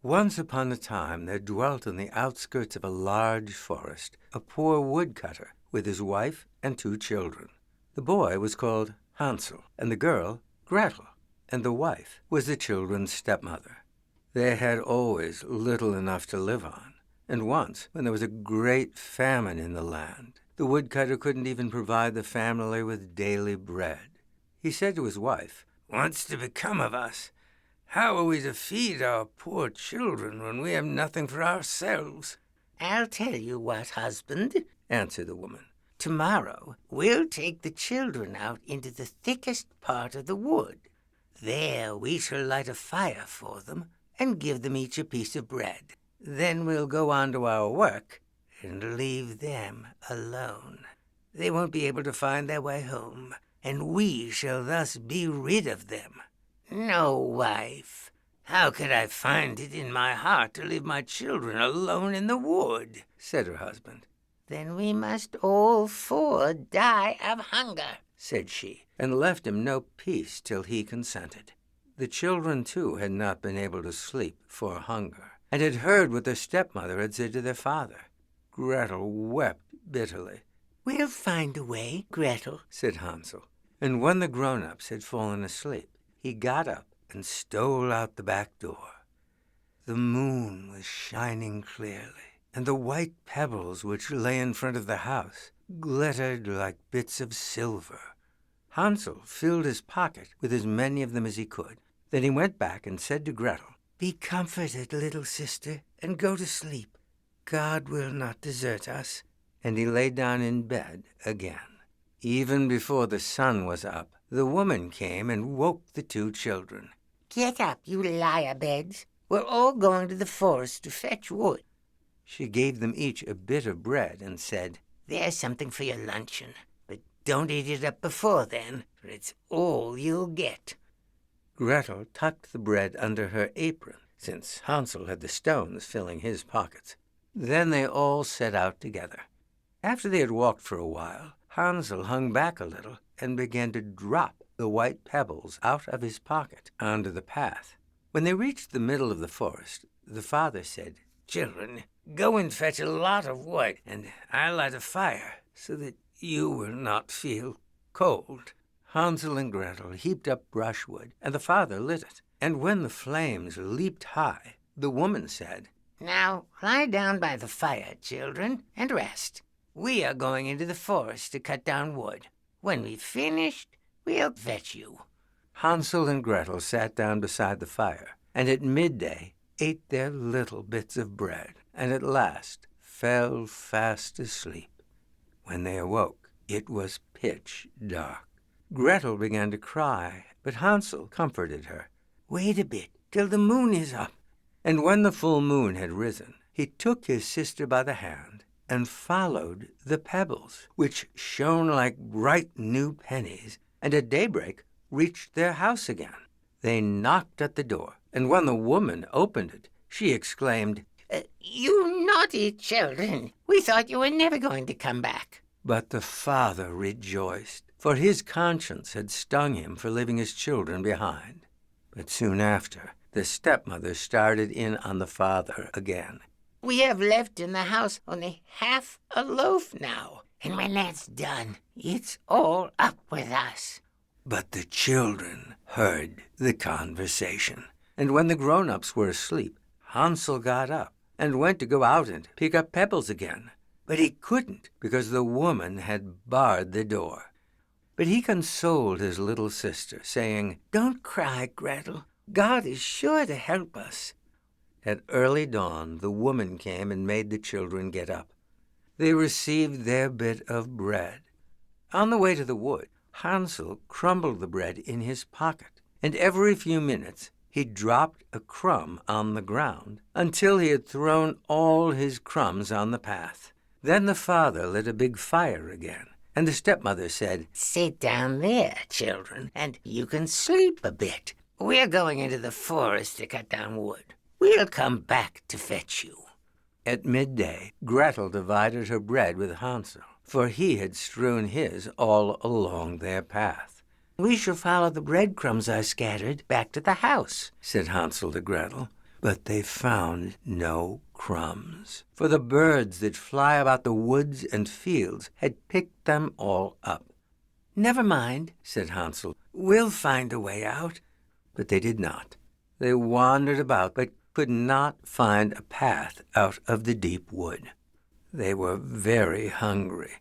Once upon a time there dwelt in the outskirts of a large forest a poor woodcutter with his wife and 2 children. The boy was called Hansel, and the girl Gretel, and the wife was the children's stepmother. They had always little enough to live on, and once, when there was a great famine in the land, the woodcutter couldn't even provide the family with daily bread. He said to his wife, "What's to become of us? How are we to feed our poor children when we have nothing for ourselves?" "I'll tell you what, husband," answered the woman. "Tomorrow we'll take the children out into the thickest part of the wood. There we shall light a fire for them and give them each a piece of bread. Then we'll go on to our work and leave them alone. They won't be able to find their way home, and we shall thus be rid of them." "No, wife. How could I find it in my heart to leave my children alone in the wood?" said her husband. "Then we must all 4 die of hunger," said she, and left him no peace till he consented. The children, too, had not been able to sleep for hunger, and had heard what their stepmother had said to their father. Gretel wept bitterly. "We'll find a way, Gretel," said Hansel. And when the grown-ups had fallen asleep, he got up and stole out the back door. The moon was shining clearly, and the white pebbles which lay in front of the house glittered like bits of silver. Hansel filled his pocket with as many of them as he could. Then he went back and said to Gretel, "Be comforted, little sister, and go to sleep. God will not desert us." And he lay down in bed again. Even before the sun was up, the woman came and woke the 2 children. "Get up, you lie-a-beds. We're all going to the forest to fetch wood." She gave them each a bit of bread and said, "There's something for your luncheon, but don't eat it up before then, for it's all you'll get." Gretel tucked the bread under her apron, since Hansel had the stones filling his pockets. Then they all set out together. After they had walked for a while, Hansel hung back a little and began to drop the white pebbles out of his pocket onto the path. When they reached the middle of the forest, the father said, "Children, go and fetch a lot of wood, and I'll light a fire so that you will not feel cold." Hansel and Gretel heaped up brushwood, and the father lit it. And when the flames leaped high, the woman said, "Now lie down by the fire, children, and rest. We are going into the forest to cut down wood. When we've finished, we'll fetch you." Hansel and Gretel sat down beside the fire, and at midday ate their little bits of bread, and at last fell fast asleep. When they awoke, it was pitch dark. Gretel began to cry, but Hansel comforted her. "Wait a bit till the moon is up." And when the full moon had risen, he took his sister by the hand and followed the pebbles, which shone like bright new pennies, and at daybreak reached their house again. They knocked at the door, and when the woman opened it, she exclaimed, "You naughty children! We thought you were never going to come back." But the father rejoiced, for his conscience had stung him for leaving his children behind. But soon after, the stepmother started in on the father again. "We have left in the house only half a loaf now, and when that's done, it's all up with us." But the children heard the conversation, and when the grown-ups were asleep, Hansel got up and went to go out and pick up pebbles again. But he couldn't, because the woman had barred the door. But he consoled his little sister, saying, "Don't cry, Gretel. God is sure to help us." At early dawn, the woman came and made the children get up. They received their bit of bread. On the way to the wood, Hansel crumbled the bread in his pocket, and every few minutes he dropped a crumb on the ground until he had thrown all his crumbs on the path. Then the father lit a big fire again, and the stepmother said, "Sit down there, children, and you can sleep a bit. We're going into the forest to cut down wood. We'll come back to fetch you." At midday, Gretel divided her bread with Hansel, for he had strewn his all along their path. "We shall follow the breadcrumbs I scattered back to the house," said Hansel to Gretel. but they found no crumbs, for the birds that fly about the woods and fields had picked them all up. "Never mind," said Hansel. "We'll find a way out." But they did not. They wandered about, but could not find a path out of the deep wood. They were very hungry.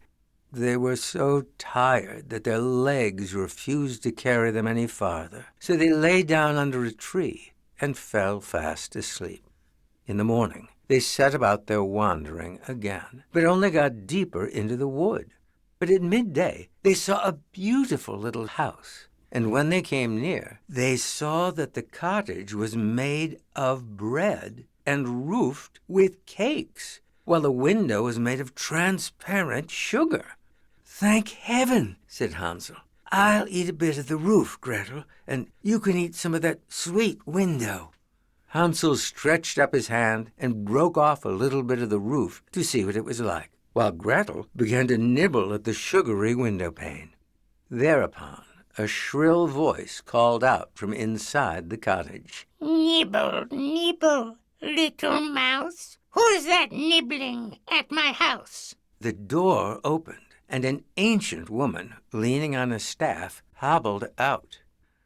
They were so tired that their legs refused to carry them any farther, so they lay down under a tree and fell fast asleep. In the morning, they set about their wandering again, but only got deeper into the wood. But at midday, they saw a beautiful little house, and when they came near, they saw that the cottage was made of bread and roofed with cakes, while the window was made of transparent sugar. "Thank heaven," said Hansel. "I'll eat a bit of the roof, Gretel, and you can eat some of that sweet window." Hansel stretched up his hand and broke off a little bit of the roof to see what it was like, while Gretel began to nibble at the sugary window pane. Thereupon a shrill voice called out from inside the cottage. "Nibble, nibble, little mouse. Who's that nibbling at my house?" The door opened, and an ancient woman, leaning on a staff, hobbled out.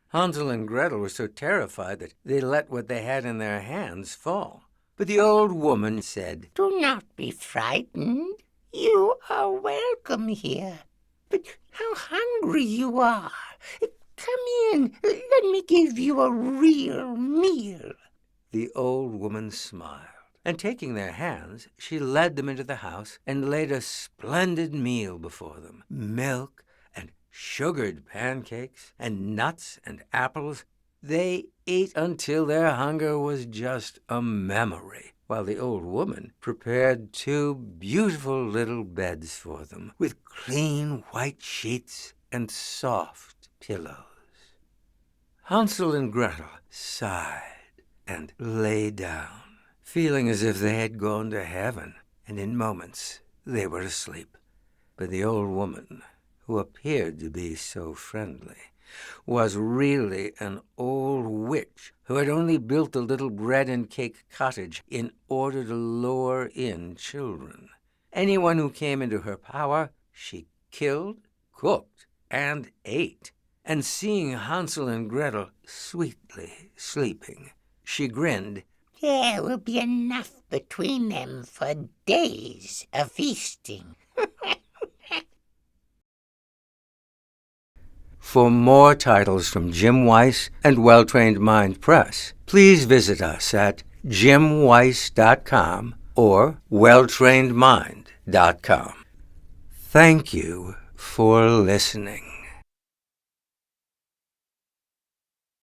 Hansel and Gretel were so terrified that they let what they had in their hands fall. But the old woman said, "Do not be frightened. You are welcome here. But how hungry you are. Come in. Let me give you a real meal." The old woman smiled, and taking their hands, she led them into the house and laid a splendid meal before them. Milk and sugared pancakes and nuts and apples. They ate until their hunger was just a memory, while the old woman prepared 2 beautiful little beds for them, with clean white sheets and soft pillows. Hansel and Gretel sighed and lay down, feeling as if they had gone to heaven, and in moments they were asleep. But the old woman, who appeared to be so friendly, was really an old witch who had only built the little bread and cake cottage in order to lure in children. Anyone who came into her power, she killed, cooked, and ate. And seeing Hansel and Gretel sweetly sleeping, she grinned. "There will be enough between them for days of feasting." For more titles from Jim Weiss and Well-Trained Mind Press, please visit us at jimweiss.com or welltrainedmind.com. Thank you for listening.